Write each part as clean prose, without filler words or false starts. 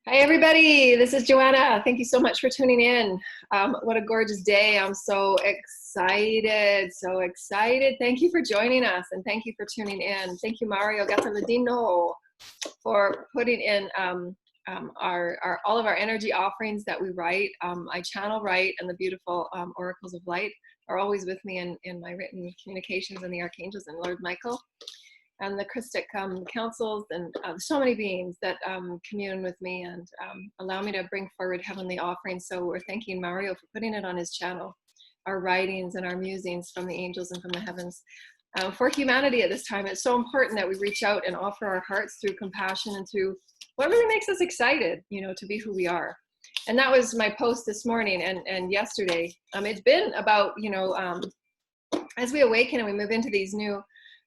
Hi, everybody. This is Joanna. Thank you so much for tuning in. What a gorgeous day. I'm so excited. So excited. Thank you for joining us and thank you for tuning in. Thank you, Mario Gatsaladino, for putting in all of our energy offerings that we write. I channel write, and the beautiful oracles of light are always with me in my written communications, and the archangels and Lord Michael and the Christic councils, and so many beings that commune with me and allow me to bring forward heavenly offerings. So we're thanking Mario for putting it on his channel, our writings and our musings from the angels and from the heavens. For humanity at this time, it's so important that we reach out and offer our hearts through compassion and through what really makes us excited, to be who we are. And that was my post this morning and yesterday. It's been about, as we awaken and we move into these new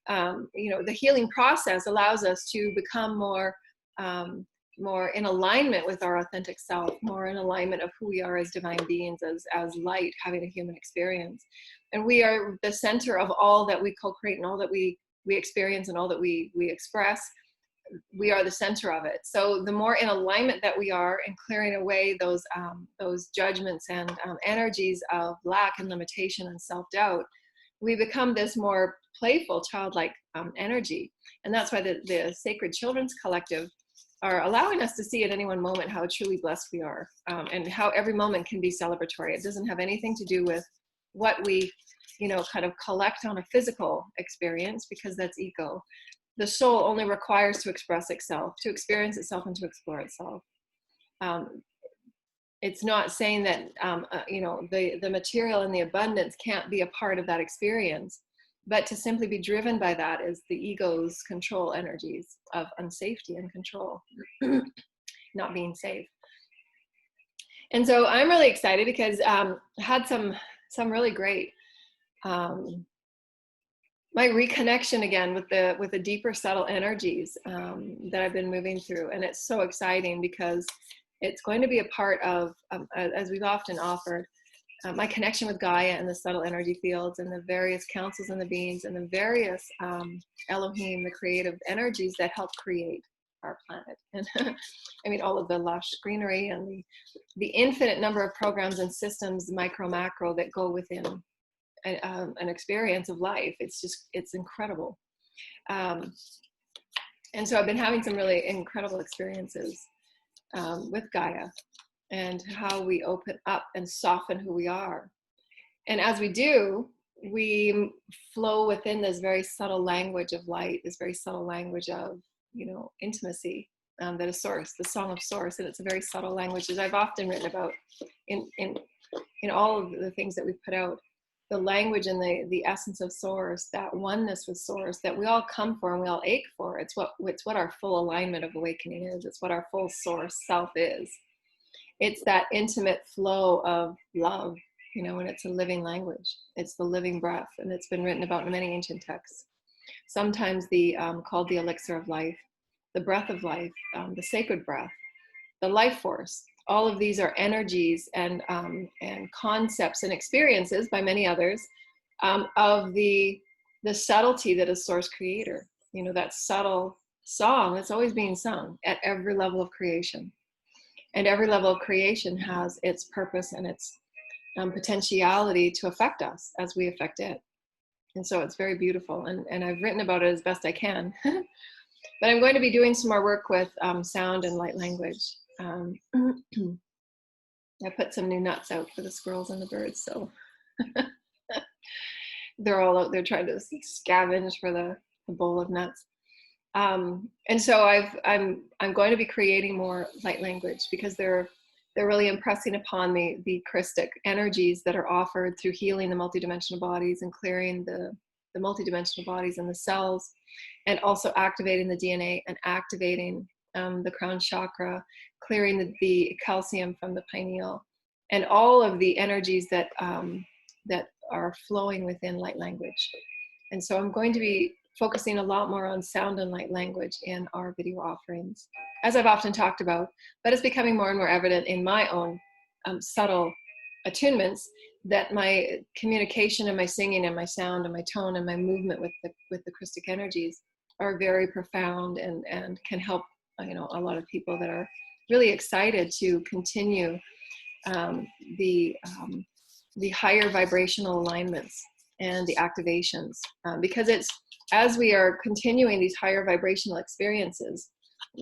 the healing process allows us to become more in alignment with our authentic self, more in alignment of who we are as divine beings, as light, having a human experience. And we are the center of all that we co-create and all that we experience and all that we express. We are the center of it. So the more in alignment that we are in clearing away those judgments and energies of lack and limitation and self-doubt, we become this more playful, childlike energy. And that's why the Sacred Children's Collective are allowing us to see at any one moment how truly blessed we are, and how every moment can be celebratory. It doesn't have anything to do with what we, kind of collect on a physical experience, because that's ego. The soul only requires to express itself, to experience itself, and to explore itself. It's not saying that, the material and the abundance can't be a part of that experience, but to simply be driven by that is the ego's control energies of unsafety and control, not being safe. And so I'm really excited because I had some really great, my reconnection again with the deeper subtle energies that I've been moving through. And it's so exciting because it's going to be a part of, as we've often offered, my connection with Gaia and the subtle energy fields and the various councils and the beings and the various Elohim, the creative energies that help create our planet. And I mean, all of the lush greenery and the infinite number of programs and systems, micro, macro, that go within an experience of life. It's incredible. And so I've been having some really incredible experiences with Gaia, and how we open up and soften who we are. And as we do, we flow within this very subtle language of light, this very subtle language of, intimacy, that is source, the song of source. And it's a very subtle language, as I've often written about in all of the things that we've put out. The language and the essence of source, that oneness with source that we all come for and we all ache for. It's what our full alignment of awakening is. It's what our full source self is. It's that intimate flow of love, and it's a living language. It's the living breath, and it's been written about in many ancient texts. Sometimes called the elixir of life, the breath of life, the sacred breath, the life force. All of these are energies and concepts and experiences by many others of the subtlety that is source creator. That subtle song that's always being sung at every level of creation. And every level of creation has its purpose and its potentiality to affect us as we affect it. And so it's very beautiful. And I've written about it as best I can. But I'm going to be doing some more work with sound and light language. I put some new nuts out for the squirrels and the birds, so they're all out there trying to scavenge for the bowl of nuts. And so I'm going to be creating more light language, because they're really impressing upon me the Christic energies that are offered through healing the multidimensional bodies and clearing the multidimensional bodies and the cells, and also activating the DNA and activating the crown chakra, clearing the calcium from the pineal, and all of the energies that are flowing within light language. And so I'm going to be focusing a lot more on sound and light language in our video offerings, as I've often talked about, but it's becoming more and more evident in my own subtle attunements that my communication and my singing and my sound and my tone and my movement with the Christic energies are very profound and can help, a lot of people that are really excited to continue the higher vibrational alignments and the activations, because it's, as we are continuing these higher vibrational experiences,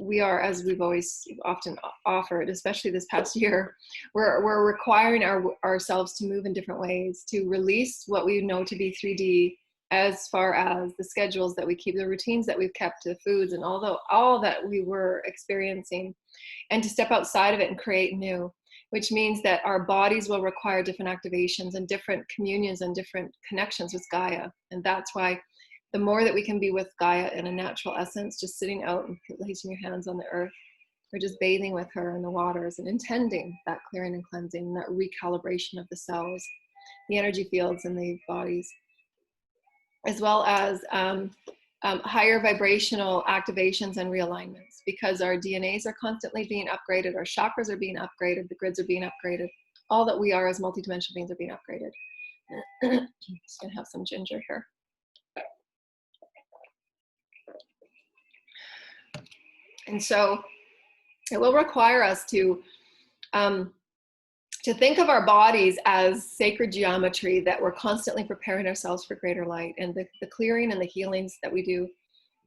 we are, as we've always often offered, especially this past year, we're requiring ourselves to move in different ways, to release what we know to be 3D, as far as the schedules that we keep, the routines that we've kept, the foods, and all that we were experiencing, and to step outside of it and create new, which means that our bodies will require different activations and different communions and different connections with Gaia. And that's why the more that we can be with Gaia in a natural essence, just sitting out and placing your hands on the earth, or just bathing with her in the waters and intending that clearing and cleansing, and that recalibration of the cells, the energy fields in the bodies, as well as higher vibrational activations and realignments, because our DNAs are constantly being upgraded, our chakras are being upgraded, the grids are being upgraded, all that we are as multidimensional beings are being upgraded. Just gonna have some ginger here. And so it will require us to think of our bodies as sacred geometry, that we're constantly preparing ourselves for greater light. And the clearing and the healings that we do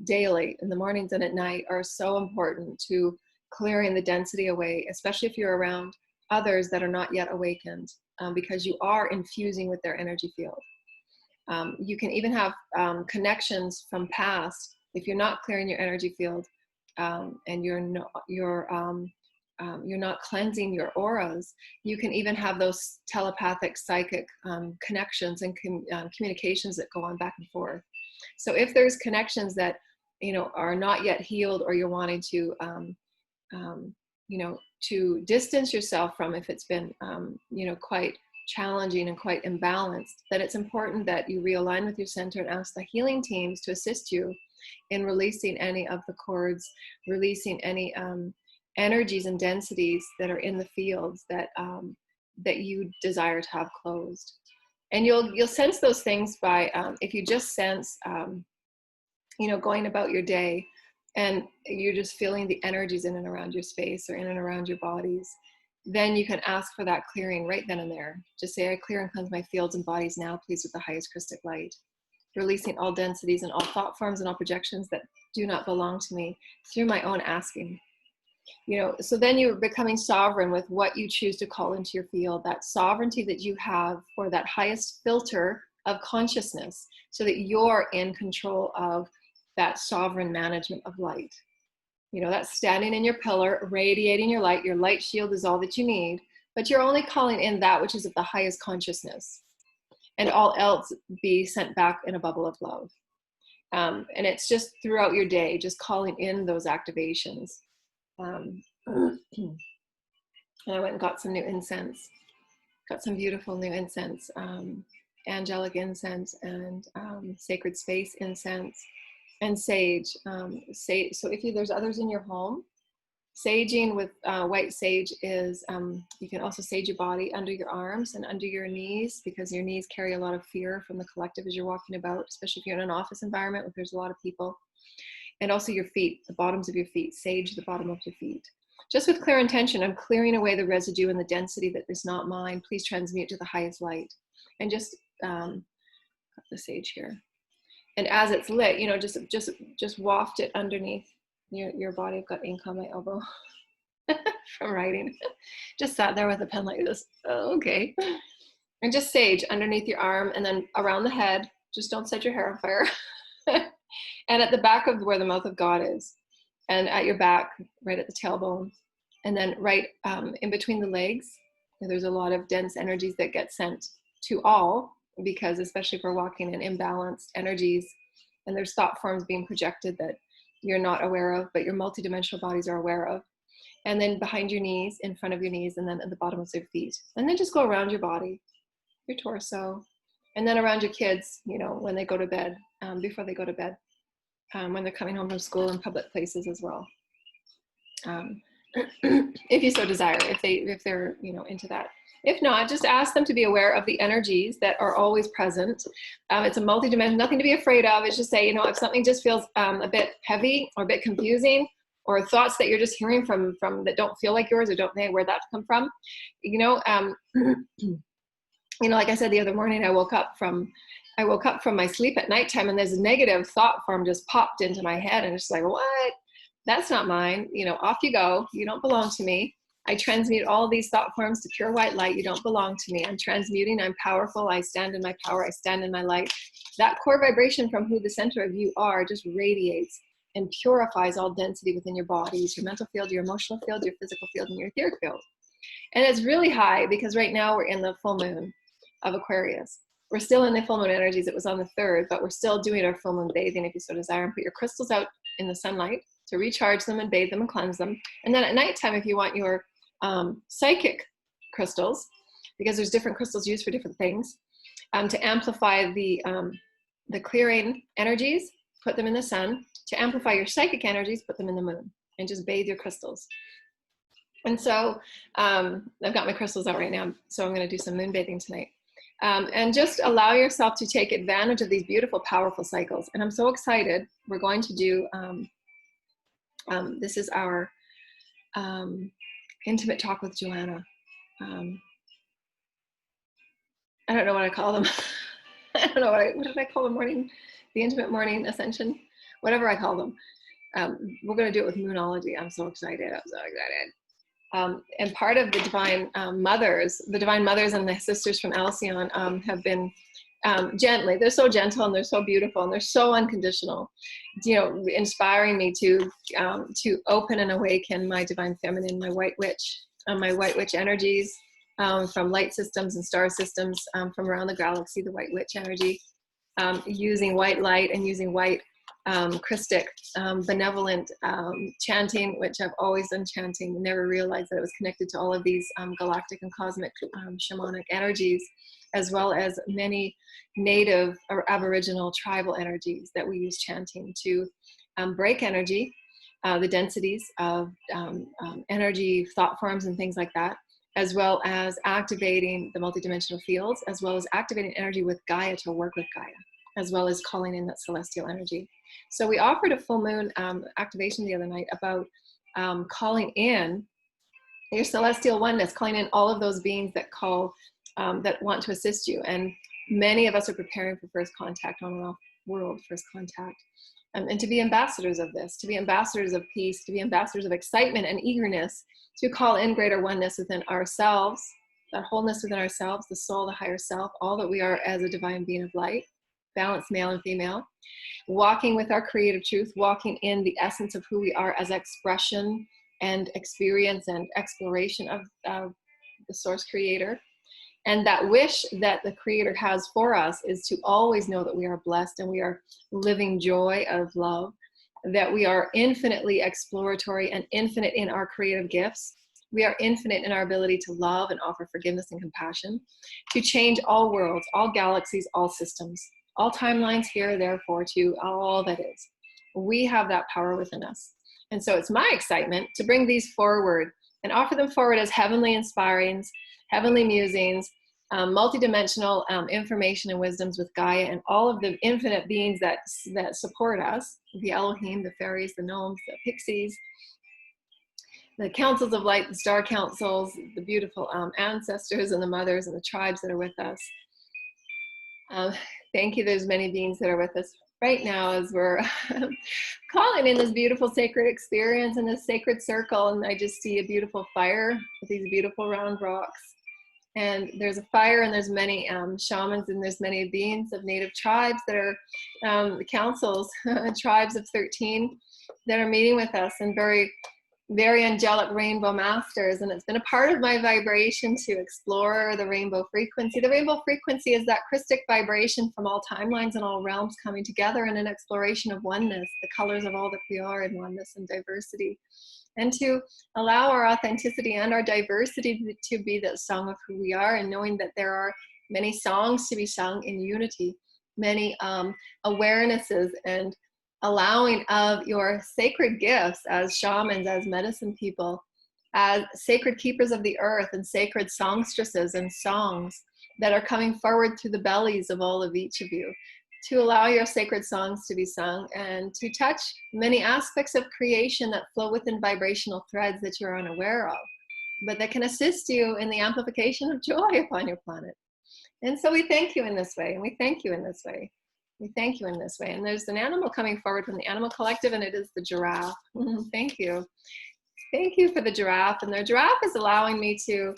daily in the mornings and at night are so important to clearing the density away, especially if you're around others that are not yet awakened, because you are infusing with their energy field. You can even have connections from past, if you're not clearing your energy field, and you're not cleansing your auras. You can even have those telepathic, psychic connections and communications that go on back and forth. So if there's connections that, you know, are not yet healed, or you're wanting to, you know, to distance yourself from, if it's been, you know, quite challenging and quite imbalanced, then it's important that you realign with your center and ask the healing teams to assist you in releasing any of the cords, releasing any energies and densities that are in the fields that that you desire to have closed. And you'll sense those things by if you just sense, you know, going about your day, and you're just feeling the energies in and around your space or in and around your bodies, then you can ask for that clearing right then and there. Just say, I clear and cleanse my fields and bodies now, please, with the highest Christic light, releasing all densities and all thought forms and all projections that do not belong to me, through my own asking. You know, so then you're becoming sovereign with what you choose to call into your field, that sovereignty that you have for that highest filter of consciousness, so that you're in control of that sovereign management of light. You know, that's standing in your pillar, radiating your light. Your light shield is all that you need, but you're only calling in that which is of the highest consciousness, and all else be sent back in a bubble of love. And it's just throughout your day, just calling in those activations. And I went and got some new incense, got some beautiful new incense, angelic incense, and sacred space incense, and sage. So if there's others in your home, saging with white sage is, you can also sage your body under your arms and under your knees, because your knees carry a lot of fear from the collective as you're walking about, especially if you're in an office environment where there's a lot of people. And also your feet, the bottoms of your feet, sage the bottom of your feet. Just with clear intention, I'm clearing away the residue and the density that is not mine. Please transmute to the highest light. And just got the sage here. And as it's lit, you know, just waft it underneath your body. I've got ink on my elbow from writing. Just sat there with a pen like this. Oh, okay. And just sage underneath your arm, and then around the head. Just don't set your hair on fire. And at the back of where the mouth of God is, and at your back, right at the tailbone, and then right in between the legs, there's a lot of dense energies that get sent to all, because especially if we're walking in imbalanced energies, and there's thought forms being projected that you're not aware of, but your multidimensional bodies are aware of. And then behind your knees, in front of your knees, and then at the bottom of your feet. And then just go around your body, your torso, and then around your kids, you know, when they go to bed, before they go to bed, when they're coming home from school, and public places as well. If you so desire, if they're, you know, into that. If not, just ask them to be aware of the energies that are always present. It's a multi-dimensional, nothing to be afraid of. It's just say, you know, if something just feels a bit heavy or a bit confusing, or thoughts that you're just hearing from that don't feel like yours or don't know where that's come from. You know, you know, like I said the other morning, I woke up from my sleep at nighttime, and there's a negative thought form just popped into my head, and it's like, what? That's not mine. You know, off you go. You don't belong to me. I transmute all these thought forms to pure white light. You don't belong to me. I'm transmuting. I'm powerful. I stand in my power. I stand in my light. That core vibration from who the center of you are just radiates and purifies all density within your bodies, your mental field, your emotional field, your physical field, and your etheric field. And it's really high because right now we're in the full moon of Aquarius. We're still in the full moon energies. It was on the 3rd, but we're still doing our full moon bathing if you so desire, and put your crystals out in the sunlight to recharge them and bathe them and cleanse them. And then at nighttime, if you want your psychic crystals, because there's different crystals used for different things, to amplify the clearing energies, put them in the sun. To amplify your psychic energies, put them in the moon, and just bathe your crystals. And so I've got my crystals out right now, so I'm going to do some moon bathing tonight. And just allow yourself to take advantage of these beautiful, powerful cycles. And I'm so excited. We're going to do, this is our intimate talk with Joanna. I don't know what I call them. I don't know what did I call the morning? The intimate morning ascension? Whatever I call them. We're going to do it with Moonology. I'm so excited. I'm so excited. And part of the divine mothers and the sisters from Alcyon have been gently, they're so gentle and they're so beautiful and they're so unconditional, you know, inspiring me to open and awaken my divine feminine, my white witch energies from light systems and star systems from around the galaxy, the white witch energy, using white light and using white Christic, benevolent chanting, which I've always done chanting, never realized that it was connected to all of these galactic and cosmic shamanic energies, as well as many native or aboriginal tribal energies that we use chanting to break energy, the densities of energy, thought forms, and things like that, as well as activating the multidimensional fields, as well as activating energy with Gaia to work with Gaia, as well as calling in that celestial energy. So we offered a full moon activation the other night about calling in your celestial oneness, calling in all of those beings that call, that want to assist you. And many of us are preparing for first contact, on and off world first contact. And to be ambassadors of this, to be ambassadors of peace, to be ambassadors of excitement and eagerness, to call in greater oneness within ourselves, that wholeness within ourselves, the soul, the higher self, all that we are as a divine being of light, balanced male and female, walking with our creative truth, walking in the essence of who we are as expression and experience and exploration of the source creator. And that wish that the creator has for us is to always know that we are blessed and we are living joy of love, that we are infinitely exploratory and infinite in our creative gifts. We are infinite in our ability to love and offer forgiveness and compassion, to change all worlds, all galaxies, all systems, all timelines here, therefore, to all that is. We have that power within us. And so it's my excitement to bring these forward and offer them forward as heavenly inspirings, heavenly musings, multidimensional information and wisdoms with Gaia and all of the infinite beings that support us, the Elohim, the fairies, the gnomes, the pixies, the councils of light, the star councils, the beautiful ancestors and the mothers and the tribes that are with us. Thank you. There's many beings that are with us right now as we're calling in this beautiful sacred experience in this sacred circle. And I just see a beautiful fire with these beautiful round rocks. And there's a fire and there's many shamans and there's many beings of native tribes that are the councils, tribes of 13 that are meeting with us, and very, very angelic rainbow masters. And it's been a part of my vibration to explore the rainbow frequency. The rainbow frequency is that Christic vibration from all timelines and all realms coming together in an exploration of oneness, the colors of all that we are in oneness and diversity. And to allow our authenticity and our diversity to be the song of who we are, and knowing that there are many songs to be sung in unity, many awarenesses and allowing of your sacred gifts as shamans, as medicine people, as sacred keepers of the earth and sacred songstresses and songs that are coming forward through the bellies of all of each of you, to allow your sacred songs to be sung, and to touch many aspects of creation that flow within vibrational threads that you're unaware of, but that can assist you in the amplification of joy upon your planet. And so we thank you in this way, and we thank you in this way. We thank you in this way. And there's an animal coming forward from the animal collective, and it is the giraffe. Thank you. Thank you for the giraffe. And the giraffe is allowing me to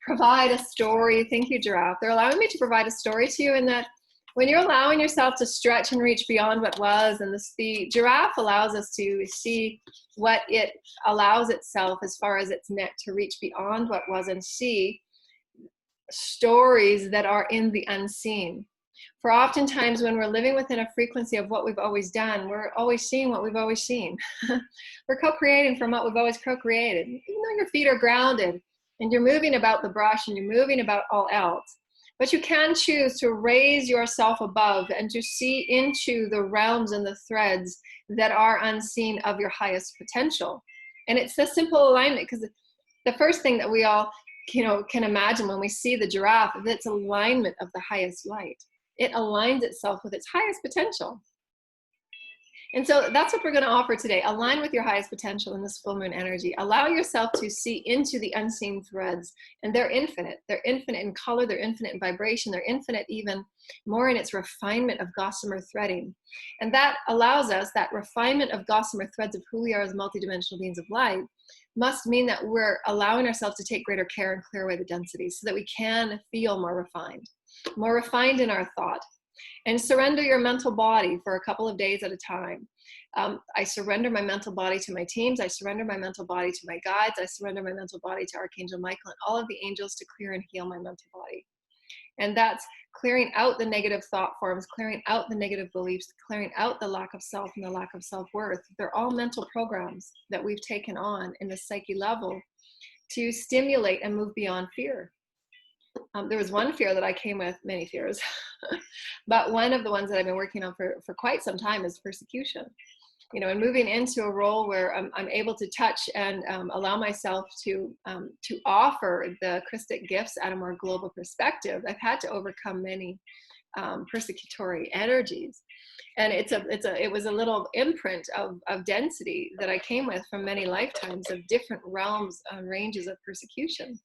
provide a story. Thank you, giraffe. They're allowing me to provide a story to you, in that when you're allowing yourself to stretch and reach beyond what was, and the giraffe allows us to see what it allows itself as far as its neck to reach beyond what was, and see stories that are in the unseen. For oftentimes when we're living within a frequency of what we've always done, we're always seeing what we've always seen. We're co-creating from what we've always co-created. Even though your feet are grounded and you're moving about the brush and you're moving about all else, but you can choose to raise yourself above and to see into the realms and the threads that are unseen of your highest potential. And it's a simple alignment, because the first thing that we all can imagine when we see the giraffe, that's alignment of the highest light. It aligns itself with its highest potential. And so that's what we're going to offer today. Align with your highest potential in this full moon energy. Allow yourself to see into the unseen threads, and they're infinite. They're infinite in color, they're infinite in vibration, they're infinite even more in its refinement of gossamer threading. And that allows us, that refinement of gossamer threads of who we are as multidimensional beings of light, must mean that we're allowing ourselves to take greater care and clear away the densities so that we can feel more refined in our thought. And surrender your mental body for a couple of days at a time. I surrender my mental body to my teams. I surrender my mental body to my guides. I surrender my mental body to Archangel Michael and all of the angels to clear and heal my mental body. And that's clearing out the negative thought forms, clearing out the negative beliefs, clearing out the lack of self and the lack of self-worth. They're all mental programs that we've taken on in the psyche level to stimulate and move beyond fear. There was one fear that I came with, many fears, but one of the ones that I've been working on for quite some time is persecution. And moving into a role where I'm able to touch and allow myself to offer the Christic gifts at a more global perspective, I've had to overcome many persecutory energies. And it was a little imprint of density that I came with from many lifetimes of different realms and ranges of persecution.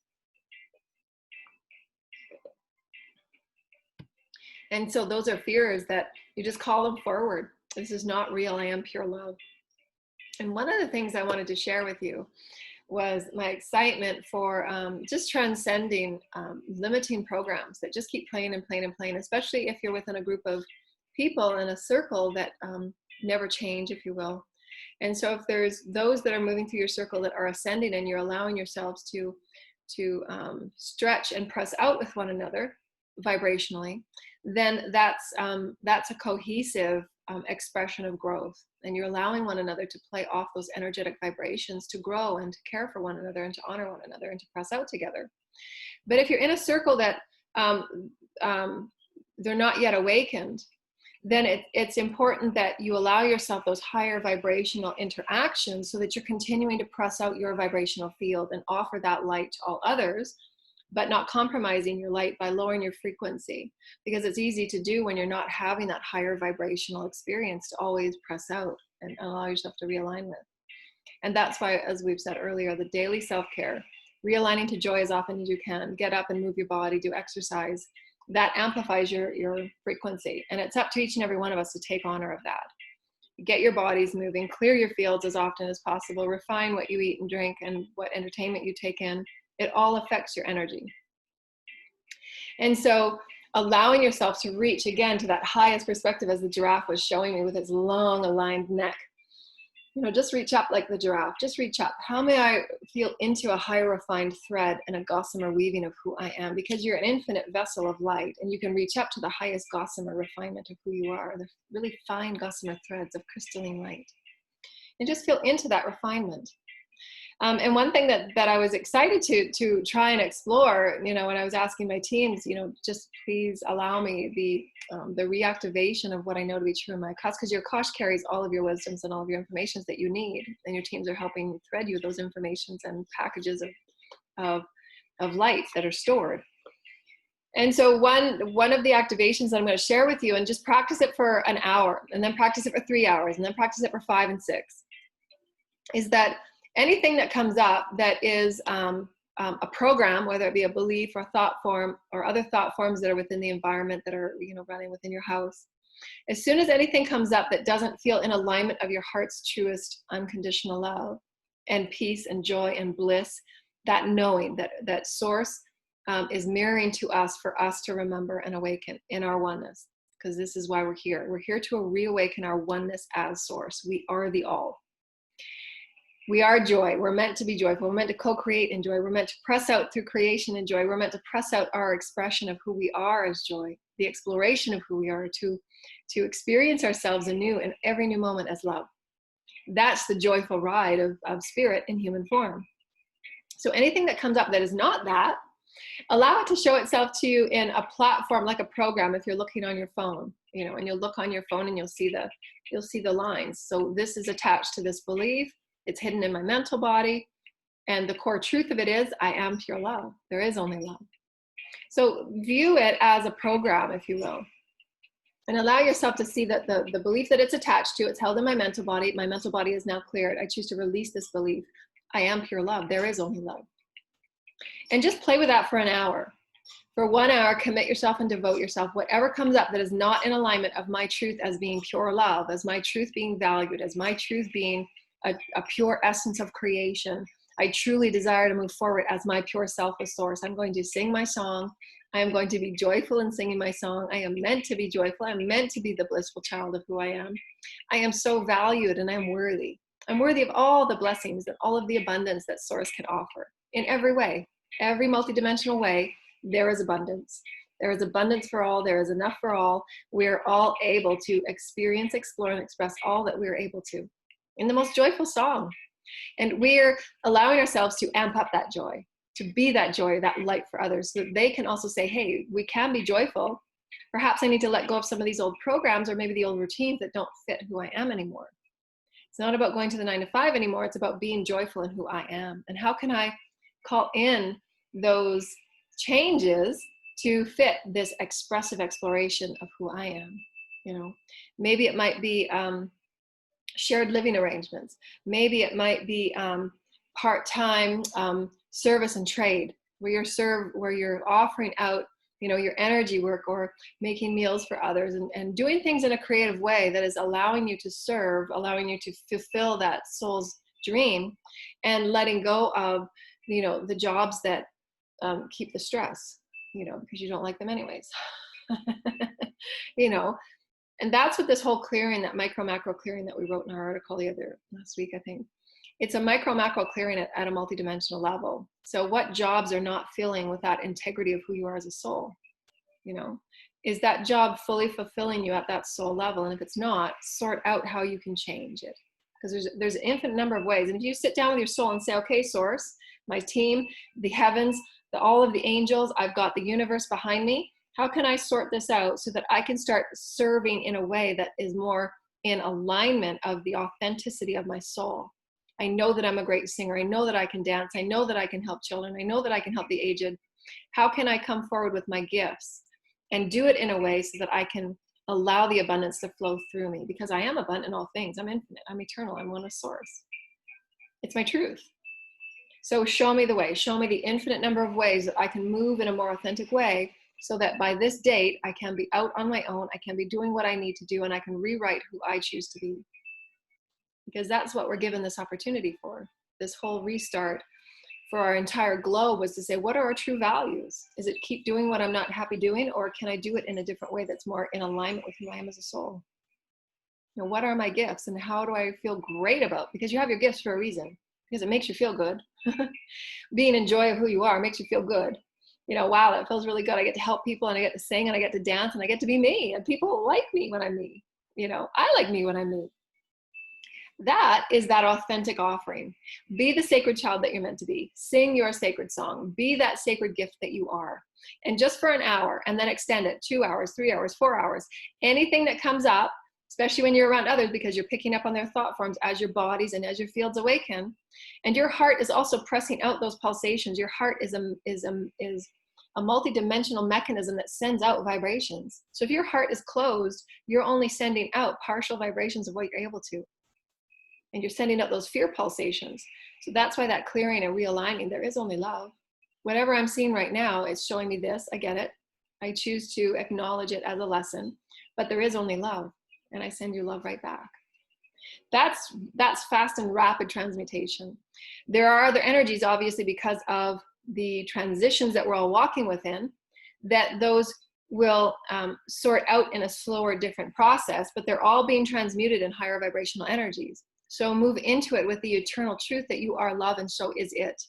And so those are fears that you just call them forward. This is not real. I am pure love. And one of the things I wanted to share with you was my excitement for just transcending limiting programs that just keep playing and playing and playing, especially if you're within a group of people in a circle that never change, if you will. And so if there's those that are moving through your circle that are ascending and you're allowing yourselves to stretch and press out with one another vibrationally, then that's a cohesive expression of growth. And you're allowing one another to play off those energetic vibrations to grow and to care for one another and to honor one another and to press out together. But if you're in a circle that they're not yet awakened, then it's important that you allow yourself those higher vibrational interactions so that you're continuing to press out your vibrational field and offer that light to all others, but not compromising your light by lowering your frequency, because it's easy to do when you're not having that higher vibrational experience to always press out and allow yourself to realign with. And that's why, as we've said earlier, the daily self-care, realigning to joy as often as you can, get up and move your body, do exercise, that amplifies your frequency. And it's up to each and every one of us to take honor of that. Get your bodies moving, clear your fields as often as possible, refine what you eat and drink and what entertainment you take in. It all affects your energy. And so allowing yourself to reach again to that highest perspective, as the giraffe was showing me with its long aligned neck. Just reach up like the giraffe, just reach up. How may I feel into a higher refined thread and a gossamer weaving of who I am? Because you're an infinite vessel of light and you can reach up to the highest gossamer refinement of who you are, the really fine gossamer threads of crystalline light. And just feel into that refinement. And one thing that I was excited to try and explore, when I was asking my teams, just please allow me the reactivation of what I know to be true in my Akash, because your Akash carries all of your wisdoms and all of your informations that you need, and your teams are helping thread you those informations and packages of light that are stored. And so one of the activations that I'm going to share with you, and just practice it for an hour, and then practice it for 3 hours, and then practice it for 5 and 6, is that anything that comes up that is a program, whether it be a belief or thought form or other thought forms that are within the environment that are, you know, running within your house, as soon as anything comes up that doesn't feel in alignment of your heart's truest unconditional love and peace and joy and bliss, that knowing that source is mirroring to us for us to remember and awaken in our oneness, because this is why we're here. We're here to reawaken our oneness as source. We are the all. We are joy. We're meant to be joyful. We're meant to co-create in joy. We're meant to press out through creation in joy. We're meant to press out our expression of who we are as joy, the exploration of who we are, to experience ourselves anew in every new moment as love. That's the joyful ride of spirit in human form. So anything that comes up that is not that, allow it to show itself to you in a platform like a program. If you're looking on your phone, you know, and you'll look on your phone and you'll see the lines. So this is attached to this belief. It's hidden in my mental body. And the core truth of it is, I am pure love. There is only love. So view it as a program, if you will. And allow yourself to see that the belief that it's attached to, it's held in my mental body. My mental body is now cleared. I choose to release this belief. I am pure love. There is only love. And just play with that for an hour. For 1 hour, commit yourself and devote yourself. Whatever comes up that is not in alignment of my truth as being pure love, as my truth being valued, as my truth being a pure essence of creation, I truly desire to move forward as my pure selfless source. I'm going to sing my song. I am going to be joyful in singing my song. I am meant to be joyful. I'm meant to be the blissful child of who I am. I am so valued and I'm worthy. I'm worthy of all the blessings and all of the abundance that source can offer in every way, every multidimensional way. There is abundance. There is abundance for all. There is enough for all. We're all able to experience, explore, and express all that we're able to in the most joyful song. And we're allowing ourselves to amp up that joy, to be that joy, that light for others, so that they can also say, hey, we can be joyful. Perhaps I need to let go of some of these old programs or maybe the old routines that don't fit who I am anymore. It's not about going to the 9 to 5 anymore. It's about being joyful in who I am. And how can I call in those changes to fit this expressive exploration of who I am? You know, maybe it might be shared living arrangements. Maybe it might be part-time service and trade, where you're offering out, you know, your energy work or making meals for others and doing things in a creative way that is allowing you to serve, allowing you to fulfill that soul's dream, and letting go of, you know, the jobs that keep the stress, you know, because you don't like them anyways. You know, and that's what this whole clearing, that micro macro clearing that we wrote in our article last week, I think. It's a micro macro clearing at a multidimensional level. So what jobs are not filling with that integrity of who you are as a soul? You know, is that job fully fulfilling you at that soul level? And if it's not, sort out how you can change it. Because there's an infinite number of ways. And if you sit down with your soul and say, okay, source, my team, the heavens, all of the angels, I've got the universe behind me. How can I sort this out so that I can start serving in a way that is more in alignment of the authenticity of my soul? I know that I'm a great singer. I know that I can dance. I know that I can help children. I know that I can help the aged. How can I come forward with my gifts and do it in a way so that I can allow the abundance to flow through me? Because I am abundant in all things. I'm infinite. I'm eternal. I'm one of source. It's my truth. So show me the way. Show me the infinite number of ways that I can move in a more authentic way, so that by this date, I can be out on my own, I can be doing what I need to do, and I can rewrite who I choose to be. Because that's what we're given this opportunity for. This whole restart for our entire globe was to say, what are our true values? Is it keep doing what I'm not happy doing, or can I do it in a different way that's more in alignment with who I am as a soul? You know, what are my gifts and how do I feel great about? Because you have your gifts for a reason, because it makes you feel good. Being in joy of who you are makes you feel good. You know, wow, that feels really good. I get to help people and I get to sing and I get to dance and I get to be me, and people like me when I'm me. You know, I like me when I'm me. That is that authentic offering. Be the sacred child that you're meant to be. Sing your sacred song. Be that sacred gift that you are. And just for an hour, and then extend it 2 hours, 3 hours, 4 hours. Anything that comes up, especially when you're around others, because you're picking up on their thought forms as your bodies and as your fields awaken. And your heart is also pressing out those pulsations. Your heart is a multidimensional mechanism that sends out vibrations. So if your heart is closed, you're only sending out partial vibrations of what you're able to. And you're sending out those fear pulsations. So that's why that clearing and realigning, there is only love. Whatever I'm seeing right now is showing me this. I get it. I choose to acknowledge it as a lesson, but there is only love. And I send you love right back. That's fast and rapid transmutation. There are other energies, obviously, because of the transitions that we're all walking within, that those will sort out in a slower, different process, but they're all being transmuted in higher vibrational energies. So move into it with the eternal truth that you are love and so is it.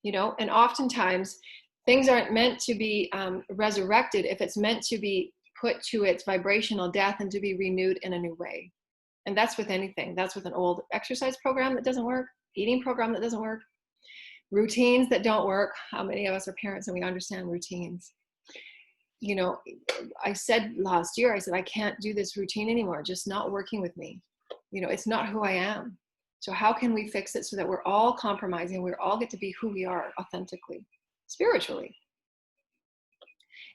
You know, and oftentimes things aren't meant to be resurrected if it's meant to be put to its vibrational death and to be renewed in a new way. And that's with anything. That's with an old exercise program that doesn't work, eating program that doesn't work, routines that don't work. How many of us are parents and we understand routines? You know, I said last year, I said, I can't do this routine anymore, just not working with me. You know, it's not who I am. So how can we fix it so that we're all compromising, we all get to be who we are authentically, spiritually?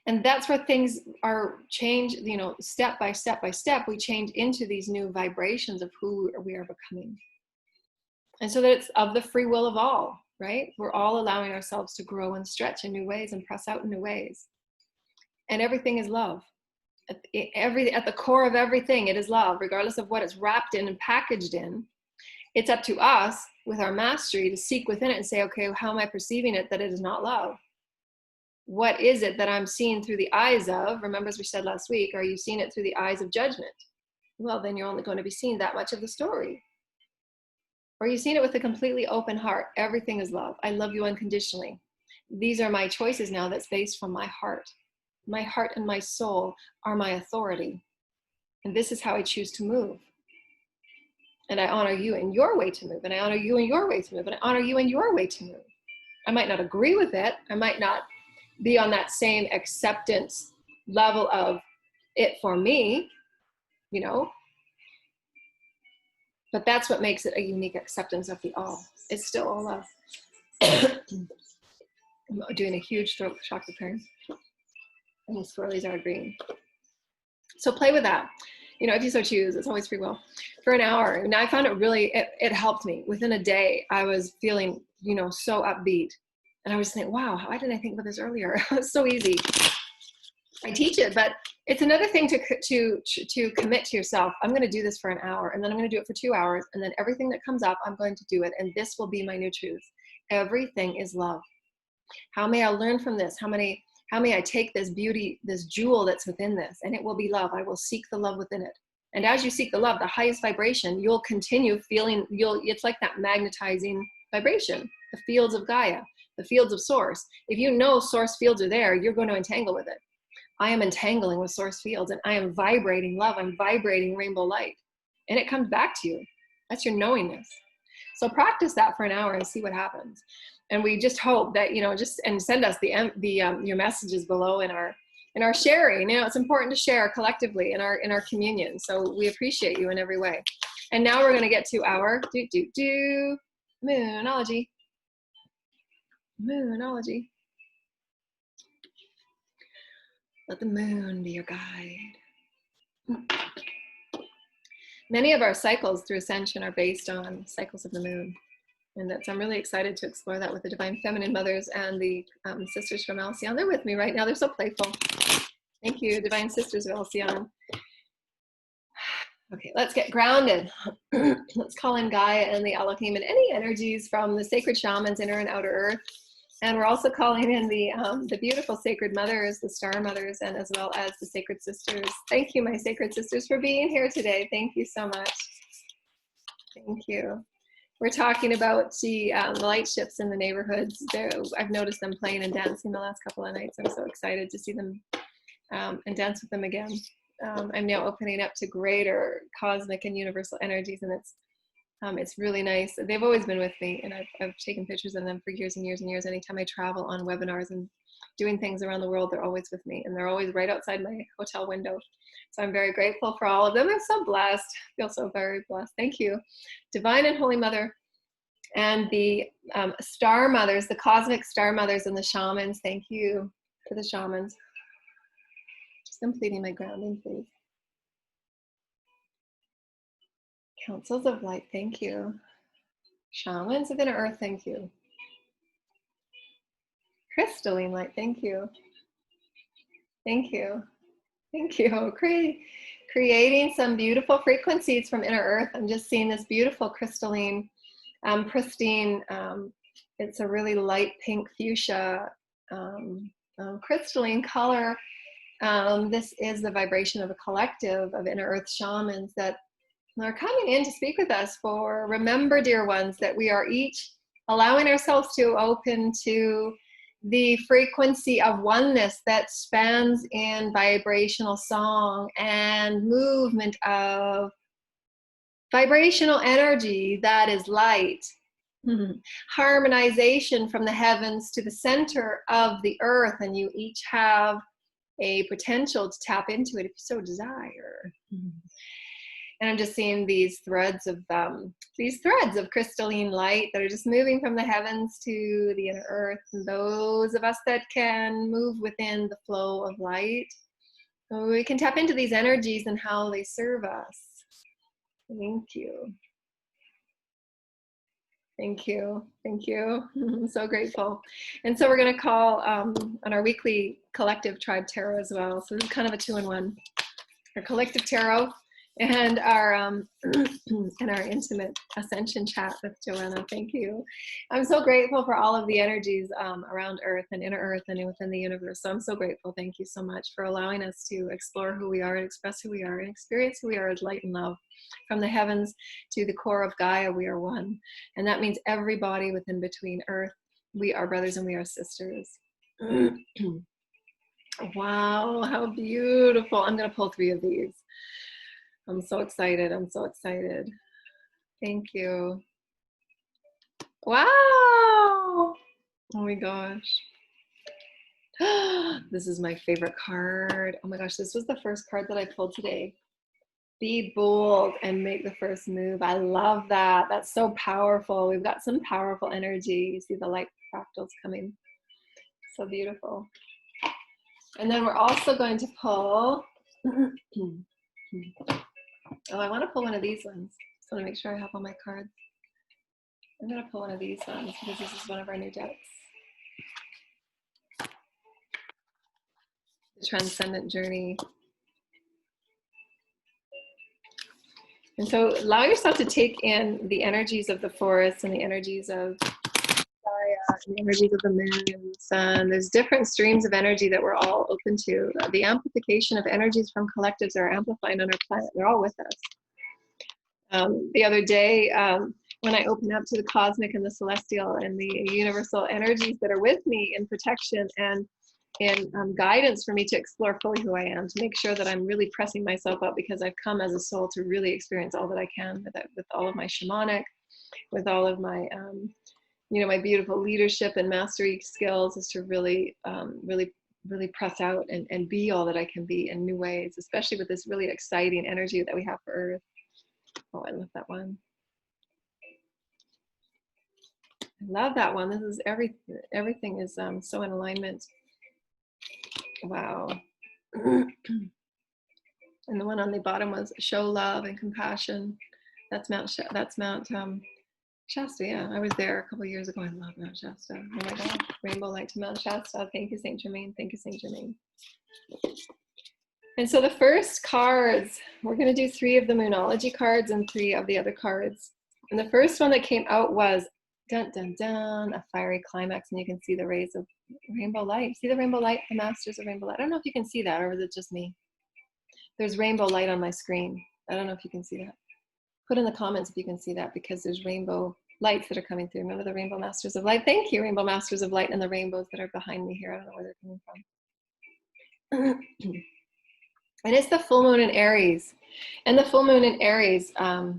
And that's where things are changed, you know, step by step by step, we change into these new vibrations of who we are becoming. And so that it's of the free will of all, right? We're all allowing ourselves to grow and stretch in new ways and press out in new ways. And everything is love. At the core of everything, it is love, regardless of what it's wrapped in and packaged in. It's up to us with our mastery to seek within it and say, okay, how am I perceiving it that it is not love? What is it that I'm seeing through the eyes of? Remember, as we said last week, are you seeing it through the eyes of judgment? Well, then you're only going to be seeing that much of the story. Or are you seeing it with a completely open heart? Everything is love. I love you unconditionally. These are my choices now that's based from my heart. My heart and my soul are my authority. And this is how I choose to move. And I honor you in your way to move. And I honor you in your way to move. And I honor you in your way to move. I might not agree with it. I might not be on that same acceptance level of it for me, you know. But that's what makes it a unique acceptance of the all. It's still all love. I'm doing a huge throat chakra clearing. And the swirlies are green. So play with that. You know, if you so choose, it's always free will. For an hour. And I found it really, it helped me. Within a day, I was feeling, you know, so upbeat. And I was thinking, wow, why didn't I think about this earlier? It's so easy. I teach it, but it's another thing to commit to yourself. I'm going to do this for an hour, and then I'm going to do it for 2 hours, and then everything that comes up, I'm going to do it, and this will be my new truth. Everything is love. How may I learn from this? How may I take this beauty, this jewel that's within this, and it will be love. I will seek the love within it. And as you seek the love, the highest vibration, you'll continue feeling, it's like that magnetizing vibration, the fields of Gaia, the fields of source. If you know source fields are there, you're going to entangle with it. I am entangling with source fields, and I am vibrating love. I'm vibrating rainbow light, and it comes back to you. That's your knowingness. So practice that for an hour and see what happens. And we just hope that, you know, and send us your messages below in our sharing. You know, it's important to share collectively in our communion. So we appreciate you in every way. And now we're going to get to our moonology. Moonology. Let the moon be your guide. Many of our cycles through Ascension are based on cycles of the moon. And I'm really excited to explore that with the Divine Feminine Mothers and the Sisters from Alcyon. They're with me right now. They're so playful. Thank you, Divine Sisters of Alcyon. Okay, let's get grounded. Let's call in Gaia and the Elohim and any energies from the sacred shamans, inner and outer earth. And we're also calling in the beautiful sacred mothers, the star mothers, and as well as the sacred sisters. Thank you, my sacred sisters, for being here today. Thank you so much. Thank you. We're talking about the light ships in the neighborhoods. I've noticed them playing and dancing the last couple of nights. I'm so excited to see them and dance with them again. I'm now opening up to greater cosmic and universal energies, and it's really nice. They've always been with me, and I've taken pictures of them for years and years and years. Anytime I travel on webinars and doing things around the world, they're always with me, and they're always right outside my hotel window. So I'm very grateful for all of them. I'm so blessed. I feel so very blessed. Thank you. Divine and Holy Mother And the star mothers, the cosmic star mothers and the shamans, thank you to the shamans. Just completing my grounding, please. Councils of light, thank you. Shamans of inner earth, thank you. Crystalline light, thank you. Thank you. Thank you. Creating some beautiful frequencies from inner earth. I'm just seeing this beautiful crystalline, pristine, it's a really light pink fuchsia crystalline color. This is the vibration of a collective of inner earth shamans that are coming in to speak with us for, remember, dear ones, that we are each allowing ourselves to open to the frequency of oneness that spans in vibrational song and movement of vibrational energy that is light. Harmonization from the heavens to the center of the earth, and you each have a potential to tap into it if you so desire. And I'm just seeing these threads of crystalline light that are just moving from the heavens to the inner earth. And those of us that can move within the flow of light, we can tap into these energies and how they serve us. Thank you. Thank you. Thank you. I'm so grateful. And so we're going to call on our weekly collective tribe tarot as well. So this is kind of a 2-in-1. Our collective tarot and our and our intimate ascension chat with Joanna. Thank you. I'm so grateful for all of the energies around Earth and inner Earth and within the universe. So I'm so grateful. Thank you so much for allowing us to explore who we are and express who we are and experience who we are as light and love. From the heavens to the core of Gaia, we are one. And that means every body within between Earth, we are brothers and we are sisters. Wow, how beautiful. I'm going to pull 3 of these. I'm so excited. I'm so excited. Thank you. Wow. Oh my gosh. This is my favorite card. Oh my gosh, this was the first card that I pulled today. Be bold and make the first move. I love that. That's so powerful. We've got some powerful energy. You see the light fractals coming. So beautiful. And then we're also going to pull oh, I want to pull one of these ones. So I want to make sure I have all my cards. I'm going to pull one of these ones because this is one of our new decks. The Transcendent Journey. And so allow yourself to take in the energies of the forest and the energies of Gaia, and the energies of the moon and the sun. There's different streams of energy that we're all open to. The amplification of energies from collectives are amplified on our planet. They're all with us. The other day, when I open up to the cosmic and the celestial and the universal energies that are with me in protection and in guidance for me to explore fully who I am, to make sure that I'm really pressing myself up because I've come as a soul to really experience all that I can with all of my shamanic, with all of my, my beautiful leadership and mastery skills, is to really, really press out and be all that I can be in new ways, especially with this really exciting energy that we have for Earth. Oh, I love that one. I love that one. This is everything is so in alignment. Wow. And the one on the bottom was show love and compassion. That's Mount Shasta. Yeah, I was there a couple of years ago. I love Mount Shasta. Oh my God. Rainbow light to Mount Shasta. Thank you, Saint Germain. Thank you, Saint Germain. And so the first cards, we're going to do 3 of the Moonology cards and 3 of the other cards. And the first one that came out was dun dun dun, a fiery climax, and you can see the rays of rainbow light. See the rainbow light, the masters of rainbow light. I don't know if you can see that, or is it just me? There's rainbow light on my screen. I don't know if you can see that. Put in the comments if you can see that, because there's rainbow lights that are coming through. Remember the rainbow masters of light? Thank you, rainbow masters of light, and the rainbows that are behind me here. I don't know where they're coming from. And it's the full moon in Aries. And the full moon in Aries, I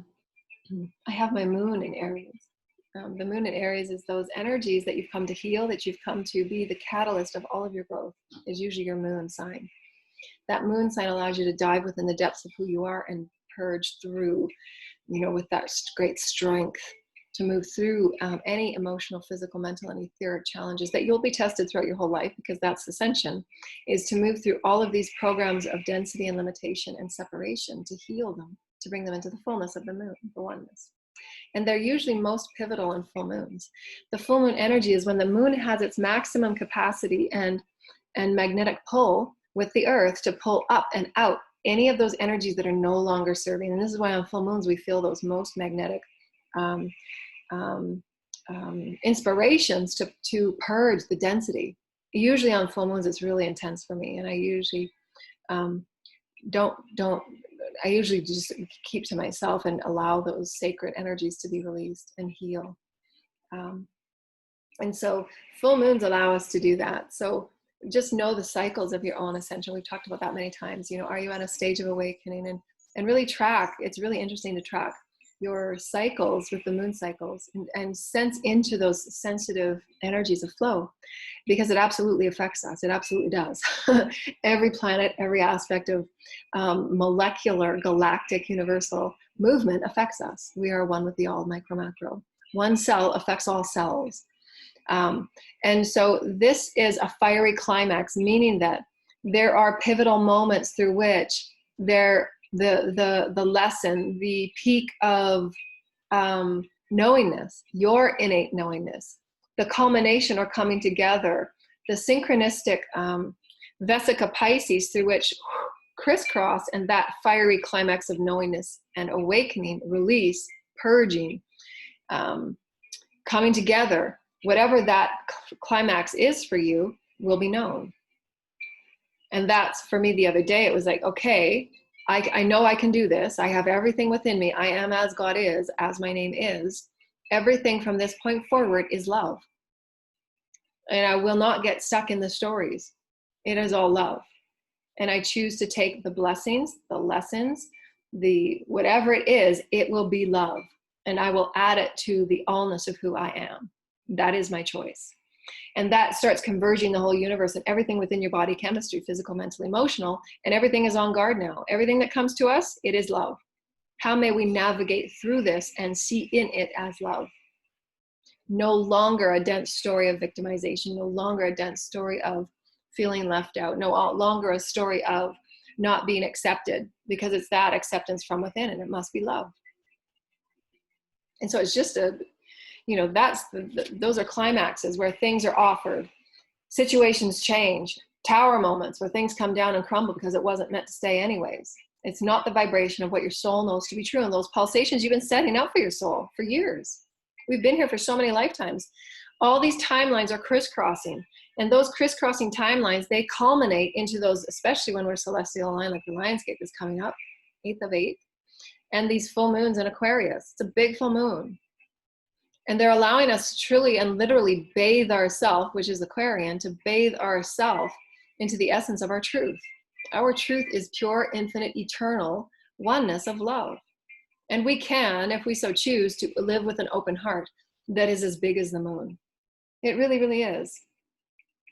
have my moon in Aries. The moon in Aries is those energies that you've come to heal, that you've come to be the catalyst of all of your growth, is usually your moon sign. That moon sign allows you to dive within the depths of who you are and purge through, with that great strength to move through any emotional, physical, mental, and etheric challenges that you'll be tested throughout your whole life, because that's Ascension, is to move through all of these programs of density and limitation and separation, to heal them, to bring them into the fullness of the moon, the oneness. And they're usually most pivotal in full moons. The full moon energy is when the moon has its maximum capacity and magnetic pull with the earth to pull up and out any of those energies that are no longer serving. And this is why on full moons we feel those most magnetic inspirations to purge the density. Usually on full moons it's really intense for me, and I usually I usually just keep to myself and allow those sacred energies to be released and heal. And so full moons allow us to do that. So just know the cycles of your own ascension. We've talked about that many times. You know, are you at a stage of awakening? And really track. It's really interesting to track your cycles with the moon cycles and sense into those sensitive energies of flow, because it absolutely affects us. It absolutely does. Every planet, every aspect of molecular, galactic, universal movement affects us. We are one with the all, micro, macro. One cell affects all cells. And so this is a fiery climax, meaning that there are pivotal moments through which the lesson, the peak of knowingness, your innate knowingness, the culmination or coming together, the synchronistic Vesica Pisces through which crisscross, and that fiery climax of knowingness and awakening, release, purging, coming together, whatever that climax is for you will be known. And that's, for me, the other day, it was like, okay, I know I can do this. I have everything within me. I am as God is, as my name is. Everything from this point forward is love. And I will not get stuck in the stories. It is all love. And I choose to take the blessings, the lessons, the whatever it is, it will be love. And I will add it to the allness of who I am. That is my choice. And that starts converging the whole universe and everything within your body chemistry, physical, mental, emotional, and everything is on guard now. Everything that comes to us, it is love. How may we navigate through this and see in it as love? No longer a dense story of victimization, no longer a dense story of feeling left out, no longer a story of not being accepted, because it's that acceptance from within, and it must be love. And so it's just those are climaxes where things are offered, situations change, tower moments where things come down and crumble because it wasn't meant to stay anyways. It's not the vibration of what your soul knows to be true, and those pulsations you've been setting up for your soul for years. We've been here for so many lifetimes. All these timelines are crisscrossing, and those crisscrossing timelines, they culminate into those, especially when we're celestial aligned, like the Lionsgate is coming up, 8th of 8th, and these full moons in Aquarius. It's a big full moon. And they're allowing us to truly and literally bathe ourselves, which is Aquarian, to bathe ourselves into the essence of our truth. Our truth is pure, infinite, eternal oneness of love. And we can, if we so choose, to live with an open heart that is as big as the moon. It really, really is.